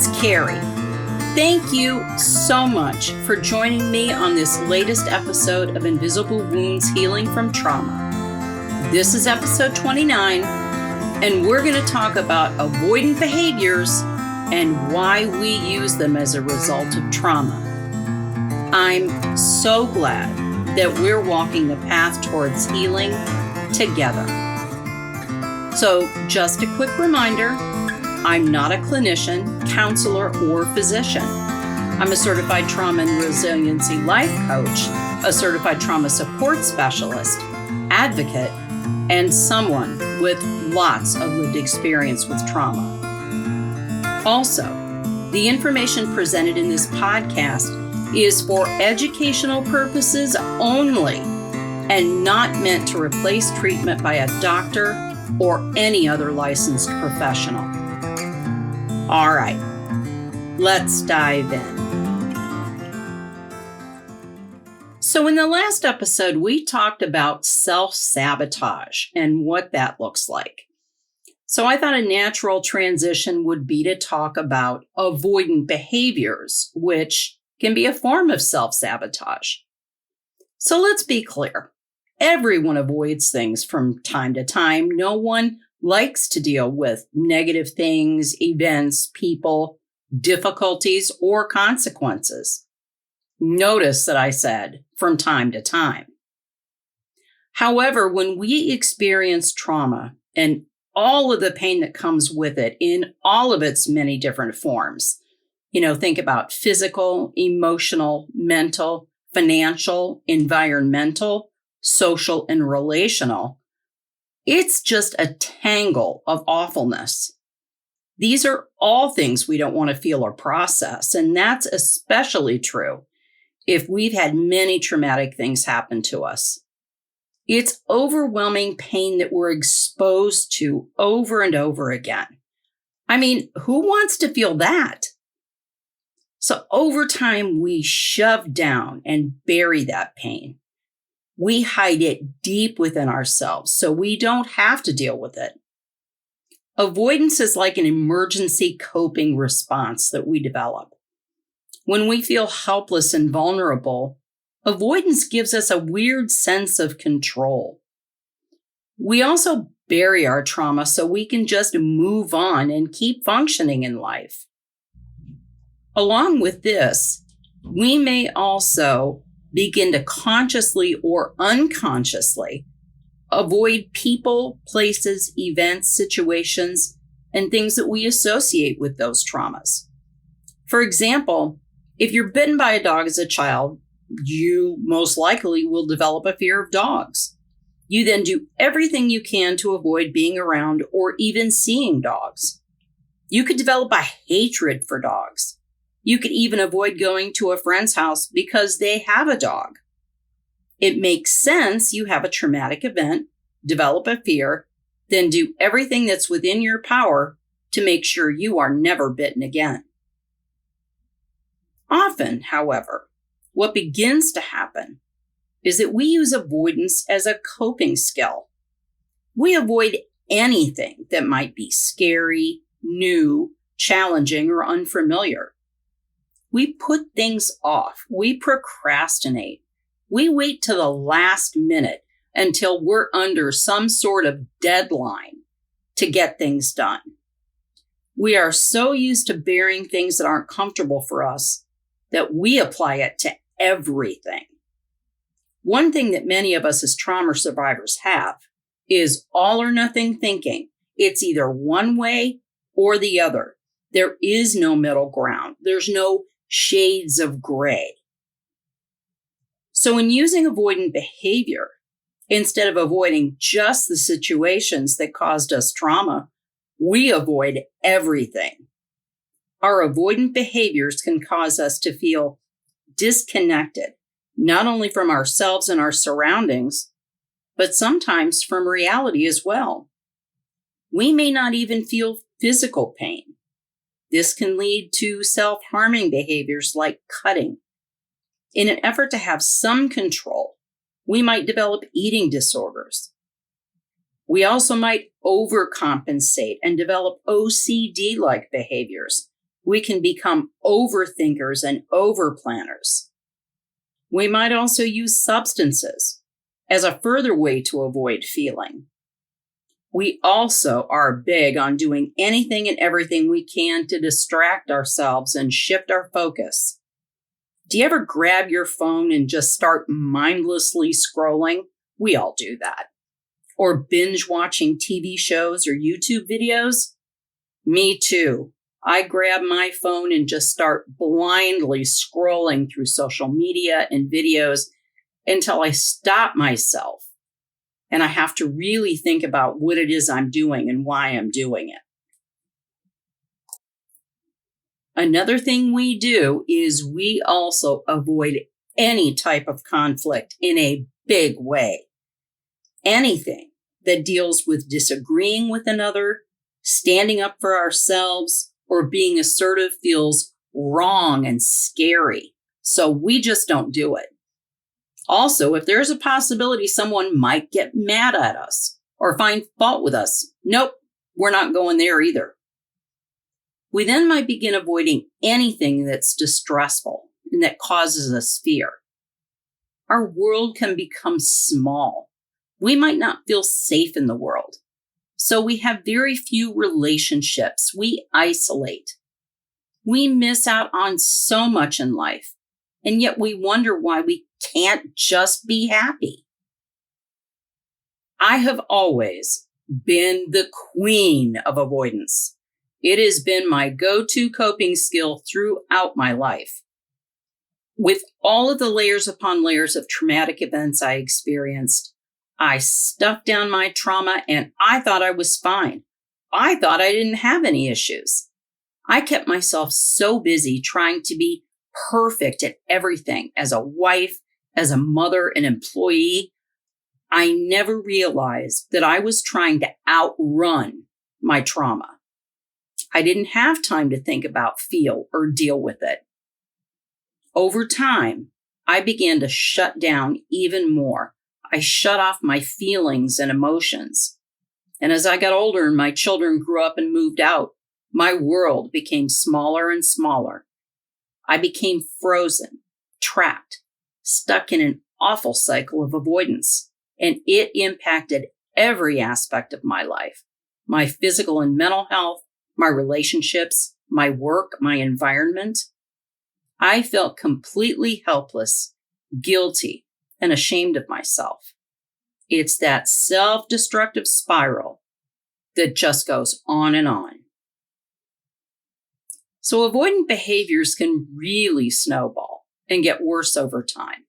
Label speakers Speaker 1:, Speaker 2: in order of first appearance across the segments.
Speaker 1: it's Kerri. Thank you so much for joining me on this latest episode of Invisible Wounds Healing from Trauma. This is episode 29, and we're going to talk about avoidant behaviors and why we use them as a result of trauma. I'm so glad that we're walking the path towards healing together. So just a quick reminder, I'm not a clinician, counselor, or physician. I'm a certified trauma and resiliency life coach, a certified trauma support specialist, advocate, and someone with lots of lived experience with trauma. Also, the information presented in this podcast is for educational purposes only and not meant to replace treatment by a doctor or any other licensed professional. All right, let's dive in. So in the last episode, we talked about self-sabotage and what that looks like. So I thought a natural transition would be to talk about avoidant behaviors, which can be a form of self-sabotage. So let's be clear. Everyone avoids things from time to time. No one likes to deal with negative things, events, people, difficulties, or consequences. Notice that I said from time to time. However, when we experience trauma and all of the pain that comes with it in all of its many different forms, think about physical, emotional, mental, financial, environmental, social, and relational. It's just a tangle of awfulness. These are all things we don't want to feel or process, and that's especially true if we've had many traumatic things happen to us. It's overwhelming pain that we're exposed to over and over again. I mean, who wants to feel that? So over time, we shove down and bury that pain. We hide it deep within ourselves so we don't have to deal with it. Avoidance is like an emergency coping response that we develop. When we feel helpless and vulnerable, avoidance gives us a weird sense of control. We also bury our trauma so we can just move on and keep functioning in life. Along with this, we may also begin to consciously or unconsciously avoid people, places, events, situations, and things that we associate with those traumas. For example, if you're bitten by a dog as a child, you most likely will develop a fear of dogs. You then do everything you can to avoid being around or even seeing dogs. You could develop a hatred for dogs. You could even avoid going to a friend's house because they have a dog. It makes sense you have a traumatic event, develop a fear, then do everything that's within your power to make sure you are never bitten again. Often, however, what begins to happen is that we use avoidance as a coping skill. We avoid anything that might be scary, new, challenging, or unfamiliar. We put things off. We procrastinate. We wait to the last minute until we're under some sort of deadline to get things done. We are so used to bearing things that aren't comfortable for us that we apply it to everything. One thing that many of us as trauma survivors have is all or nothing thinking. It's either one way or the other. There is no middle ground. There's no shades of gray. So in using avoidant behavior, instead of avoiding just the situations that caused us trauma, we avoid everything. Our avoidant behaviors can cause us to feel disconnected, not only from ourselves and our surroundings, but sometimes from reality as well. We may not even feel physical pain. This can lead to self-harming behaviors like cutting. In an effort to have some control, we might develop eating disorders. We also might overcompensate and develop OCD-like behaviors, We can become overthinkers and overplanners. We might also use substances as a further way to avoid feeling. We also are big on doing anything and everything we can to distract ourselves and shift our focus. Do you ever grab your phone and just start mindlessly scrolling? We all do that. Or binge watching TV shows or YouTube videos? Me too. I grab my phone and just start blindly scrolling through social media and videos until I stop myself and I have to really think about what it is I'm doing and why I'm doing it. Another thing we do is we also avoid any type of conflict in a big way. Anything that deals with disagreeing with another, standing up for ourselves, or being assertive feels wrong and scary. So we just don't do it. Also, if there's a possibility someone might get mad at us or find fault with us, nope, we're not going there either. We then might begin avoiding anything that's distressful and that causes us fear. Our world can become small. We might not feel safe in the world. So we have very few relationships. We isolate. We miss out on so much in life, and yet we wonder why we can't just be happy. I have always been the queen of avoidance. It has been my go-to coping skill throughout my life. With all of the layers upon layers of traumatic events I experienced, I stuffed down my trauma and I thought I was fine. I thought I didn't have any issues. I kept myself so busy trying to be perfect at everything as a wife, as a mother, an employee. I never realized that I was trying to outrun my trauma. I didn't have time to think about, feel, or deal with it. Over time, I began to shut down even more. I shut off my feelings and emotions. And as I got older and my children grew up and moved out, my world became smaller and smaller. I became frozen, trapped, stuck in an awful cycle of avoidance. And it impacted every aspect of my life, my physical and mental health, my relationships, my work, my environment. I felt completely helpless, guilty, and ashamed of myself. It's that self-destructive spiral that just goes on and on. So avoidant behaviors can really snowball and get worse over time.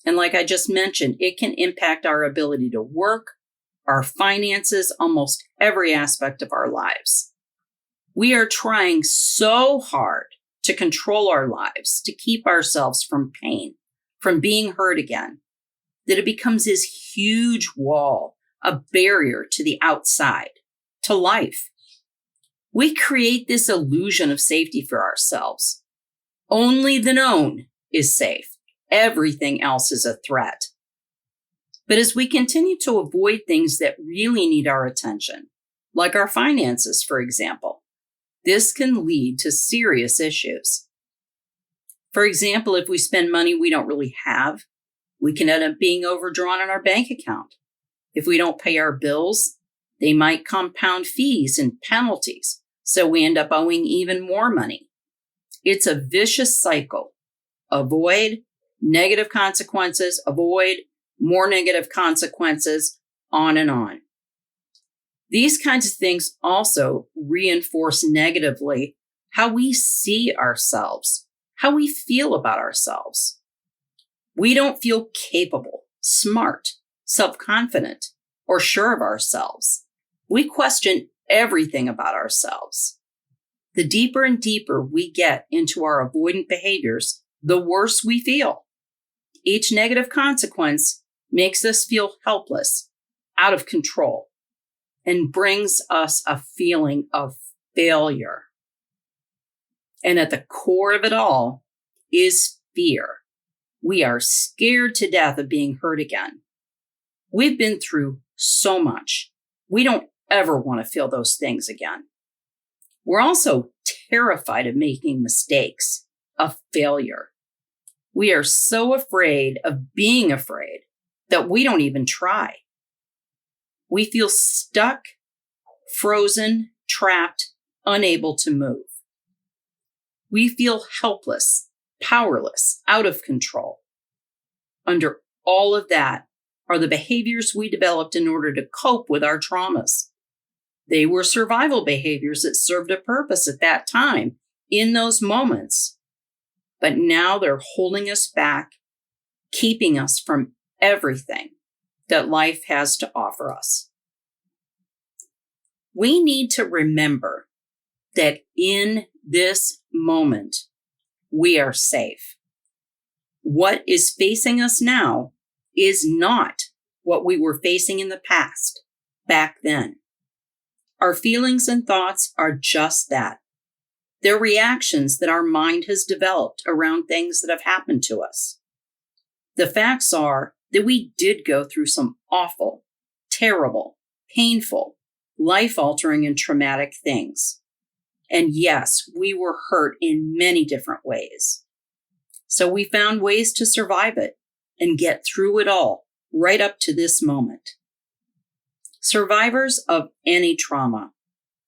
Speaker 1: And like I just mentioned, it can impact our ability to work, our finances, almost every aspect of our lives. We are trying so hard to control our lives, to keep ourselves from pain, from being hurt again, that it becomes this huge wall, a barrier to the outside, to life. We create this illusion of safety for ourselves. Only the known is safe. Everything else is a threat. But as we continue to avoid things that really need our attention, like our finances, for example, this can lead to serious issues. For example, if we spend money we don't really have, we can end up being overdrawn on our bank account. If we don't pay our bills, they might compound fees and penalties, so we end up owing even more money. It's a vicious cycle. Avoid, negative consequences, avoid, more negative consequences, on and on. These kinds of things also reinforce negatively how we see ourselves, how we feel about ourselves. We don't feel capable, smart, self-confident, or sure of ourselves. We question everything about ourselves. The deeper and deeper we get into our avoidant behaviors, the worse we feel. Each negative consequence makes us feel helpless, out of control, and brings us a feeling of failure. And at the core of it all is fear. We are scared to death of being hurt again. We've been through so much. We don't ever want to feel those things again. We're also terrified of making mistakes, of failure. We are so afraid of being afraid that we don't even try. We feel stuck, frozen, trapped, unable to move. We feel helpless, powerless, out of control. Under all of that are the behaviors we developed in order to cope with our traumas. They were survival behaviors that served a purpose at that time, in those moments. But now they're holding us back, keeping us from everything that life has to offer us. We need to remember that in this moment, we are safe. What is facing us now is not what we were facing in the past, back then. Our feelings and thoughts are just that. They're reactions that our mind has developed around things that have happened to us. The facts are that we did go through some awful, terrible, painful, life-altering and traumatic things. And yes, we were hurt in many different ways. So we found ways to survive it and get through it all right up to this moment. Survivors of any trauma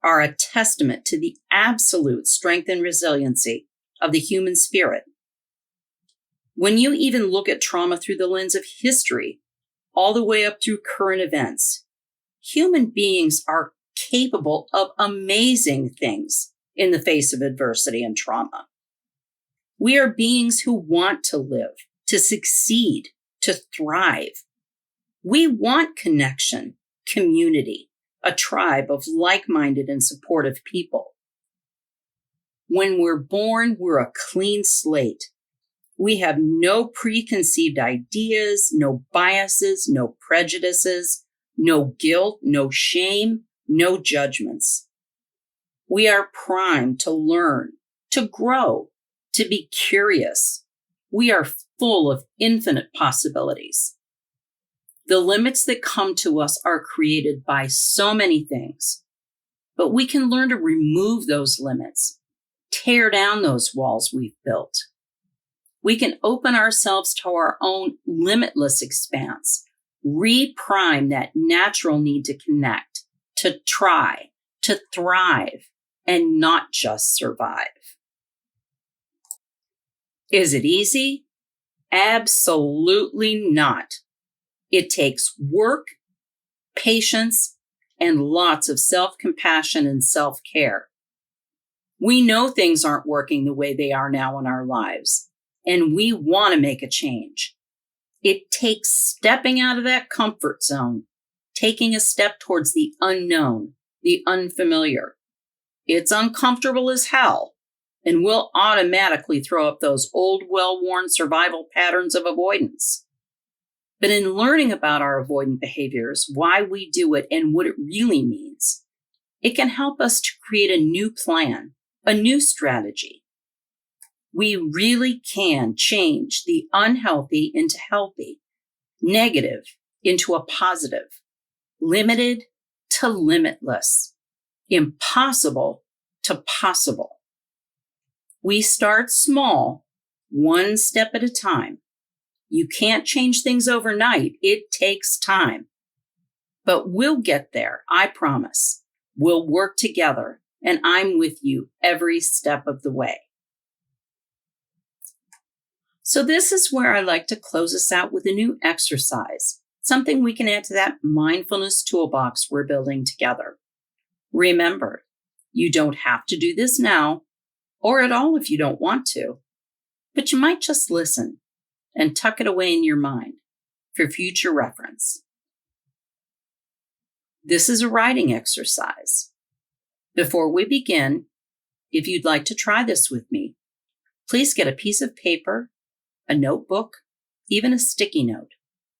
Speaker 1: are a testament to the absolute strength and resiliency of the human spirit. When you even look at trauma through the lens of history, all the way up through current events, human beings are capable of amazing things in the face of adversity and trauma. We are beings who want to live, to succeed, to thrive. We want connection, community, a tribe of like-minded and supportive people. When we're born, we're a clean slate. We have no preconceived ideas, no biases, no prejudices, no guilt, no shame, no judgments. We are primed to learn, to grow, to be curious. We are full of infinite possibilities. The limits that come to us are created by so many things, but we can learn to remove those limits, tear down those walls we've built. We can open ourselves to our own limitless expanse, reprime that natural need to connect, to try, to thrive, and not just survive. Is it easy? Absolutely not. It takes work, patience, and lots of self-compassion and self-care. We know things aren't working the way they are now in our lives, and we want to make a change. It takes stepping out of that comfort zone, taking a step towards the unknown, the unfamiliar. It's uncomfortable as hell, and we'll automatically throw up those old, well-worn survival patterns of avoidance. But in learning about our avoidant behaviors, why we do it, and what it really means, it can help us to create a new plan, a new strategy. We really can change the unhealthy into healthy, negative into a positive, limited to limitless, impossible to possible. We start small, one step at a time. You can't change things overnight. It takes time. But we'll get there, I promise. We'll work together, and I'm with you every step of the way. So this is where I like to close us out with a new exercise, something we can add to that mindfulness toolbox we're building together. Remember, you don't have to do this now, or at all if you don't want to, but you might just listen and tuck it away in your mind for future reference. This is a writing exercise. Before we begin, if you'd like to try this with me, please get a piece of paper, a notebook, even a sticky note,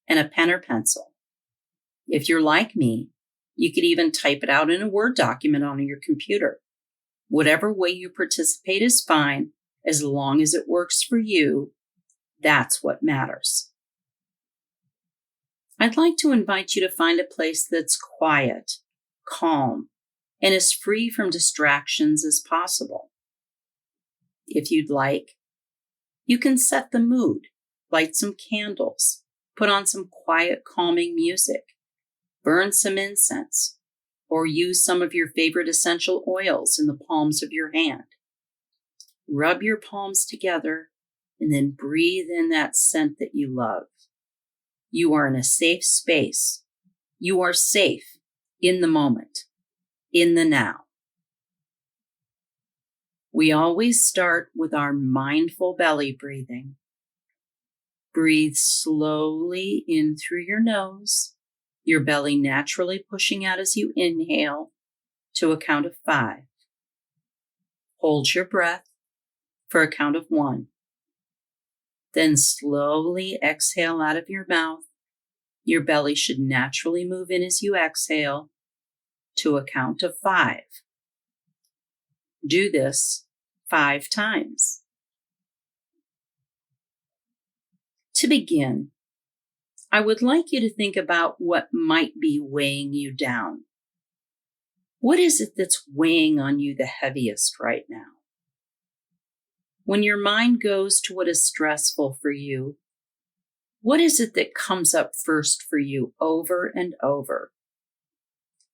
Speaker 1: and a pen or pencil. If you're like me, you could even type it out in a Word document on your computer. Whatever way you participate is fine, as long as it works for you. That's what matters. I'd like to invite you to find a place that's quiet, calm, and as free from distractions as possible. If you'd like, you can set the mood, light some candles, put on some quiet, calming music, burn some incense, or use some of your favorite essential oils in the palms of your hand. Rub your palms together and then breathe in that scent that you love. You are in a safe space. You are safe in the moment, in the now. We always start with our mindful belly breathing. Breathe slowly in through your nose, your belly naturally pushing out as you inhale to a count of 5. Hold your breath for a count of 1. Then slowly exhale out of your mouth. Your belly should naturally move in as you exhale to a count of 5. Do this 5 times. To begin, I would like you to think about what might be weighing you down. What is it that's weighing on you the heaviest right now? When your mind goes to what is stressful for you, what is it that comes up first for you over and over?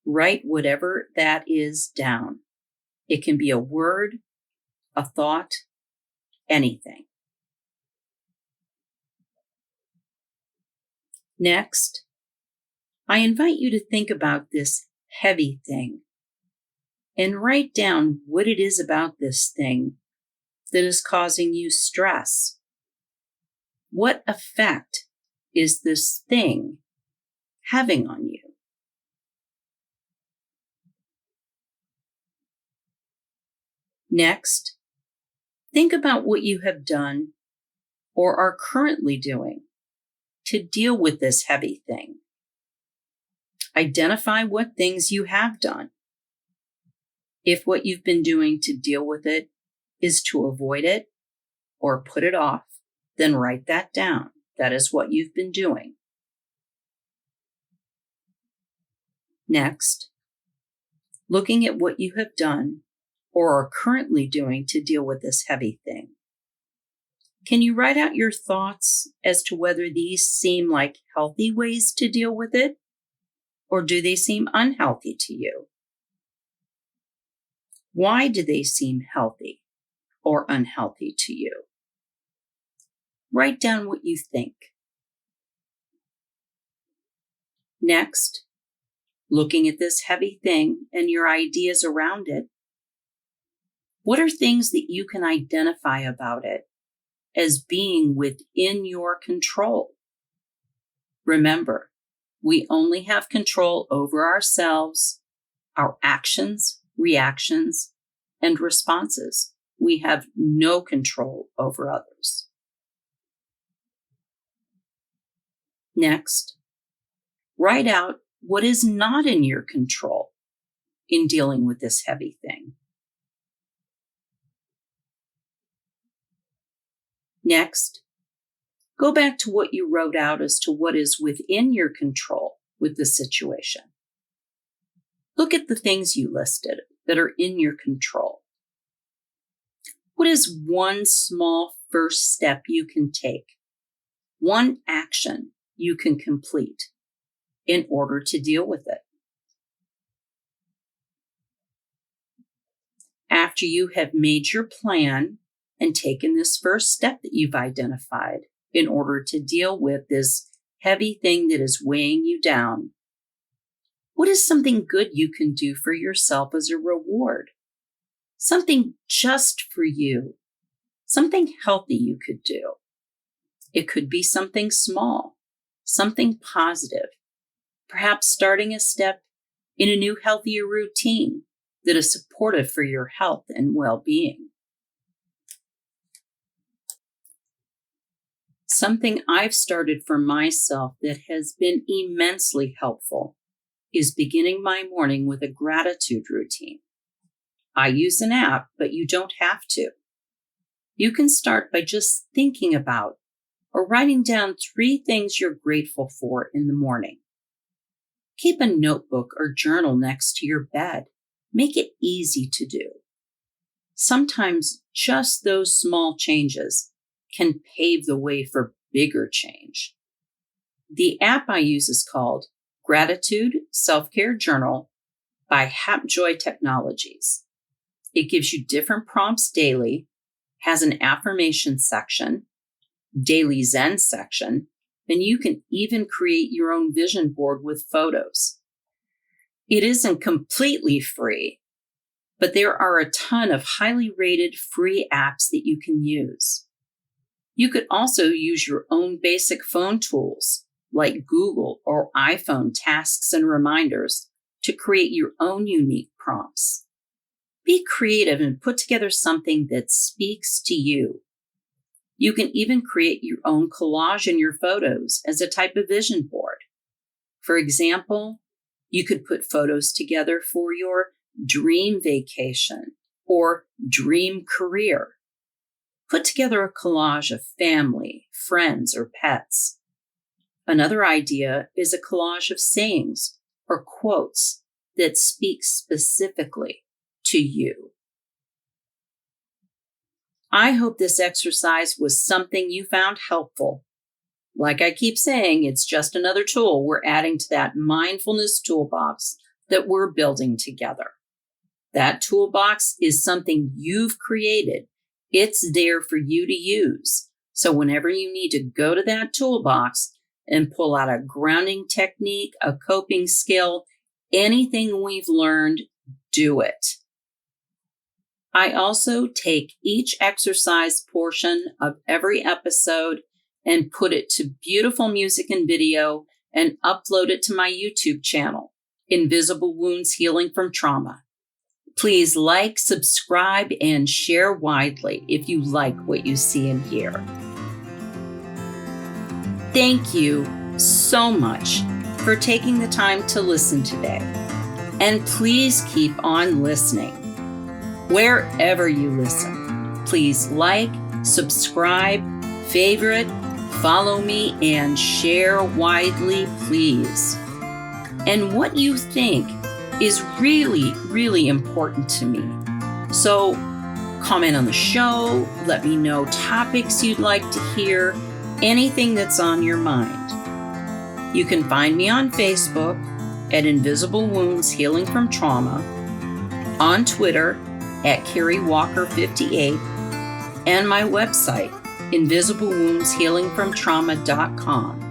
Speaker 1: Write whatever that is down. It can be a word, a thought, anything. Next, I invite you to think about this heavy thing and write down what it is about this thing that is causing you stress. What effect is this thing having on you? Next, think about what you have done or are currently doing to deal with this heavy thing. Identify what things you have done. If what you've been doing to deal with it is to avoid it or put it off, then write that down. That is what you've been doing. Next, looking at what you have done or are currently doing to deal with this heavy thing. Can you write out your thoughts as to whether these seem like healthy ways to deal with it, or do they seem unhealthy to you? Why do they seem healthy or unhealthy to you? Write down what you think. Next, looking at this heavy thing and your ideas around it, what are things that you can identify about it as being within your control? Remember, we only have control over ourselves, our actions, reactions, and responses. We have no control over others. Next, write out what is not in your control in dealing with this heavy thing. Next, go back to what you wrote out as to what is within your control with the situation. Look at the things you listed that are in your control. What is one small first step you can take? One action you can complete in order to deal with it? After you have made your plan and taken this first step that you've identified in order to deal with this heavy thing that is weighing you down, what is something good you can do for yourself as a reward? Something just for you, something healthy you could do. It could be something small, something positive, perhaps starting a step in a new healthier routine that is supportive for your health and well-being. Something I've started for myself that has been immensely helpful is beginning my morning with a gratitude routine. I use an app, but you don't have to. You can start by just thinking about or writing down 3 things you're grateful for in the morning. Keep a notebook or journal next to your bed. Make it easy to do. sometimes just those small changes can pave the way for bigger change. The app I use is called Gratitude Self-Care Journal by Hapjoy Technologies. It gives you different prompts daily, has an affirmation section, daily Zen section, and you can even create your own vision board with photos. It isn't completely free, but there are a ton of highly rated free apps that you can use. You could also use your own basic phone tools like Google or iPhone tasks and reminders to create your own unique prompts. Be creative and put together something that speaks to you. You can even create your own collage in your photos as a type of vision board. For example, you could put photos together for your dream vacation or dream career. Put together a collage of family, friends, or pets. Another idea is a collage of sayings or quotes that speak specifically to you. I hope this exercise was something you found helpful. Like I keep saying, it's just another tool we're adding to that mindfulness toolbox that we're building together. That toolbox is something you've created. It's there for you to use. So whenever you need to go to that toolbox and pull out a grounding technique, a coping skill, anything we've learned, do it. I also take each exercise portion of every episode and put it to beautiful music and video and upload it to my YouTube channel, Invisible Wounds Healing from Trauma. Please like, subscribe, and share widely if you like what you see and hear. Thank you so much for taking the time to listen today. And please keep on listening. Wherever you listen, please like, subscribe, favorite, follow me, and share widely, please. And what you think is really, really important to me. So comment on the show, let me know topics you'd like to hear, anything that's on your mind. You can find me on Facebook at Invisible Wounds Healing from Trauma, on Twitter at Kerri Walker 58, and my website, invisiblewoundshealingfromtrauma.com.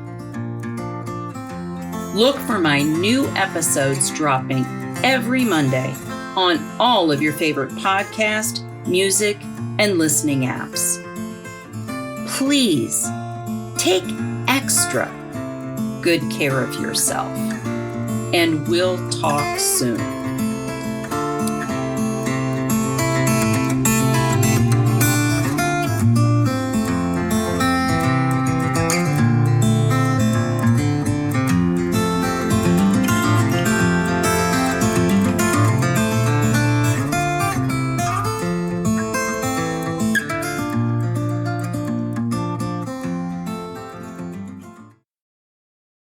Speaker 1: Look for my new episodes dropping every Monday on all of your favorite podcast, music, and listening apps. Please take extra good care of yourself, and we'll talk soon.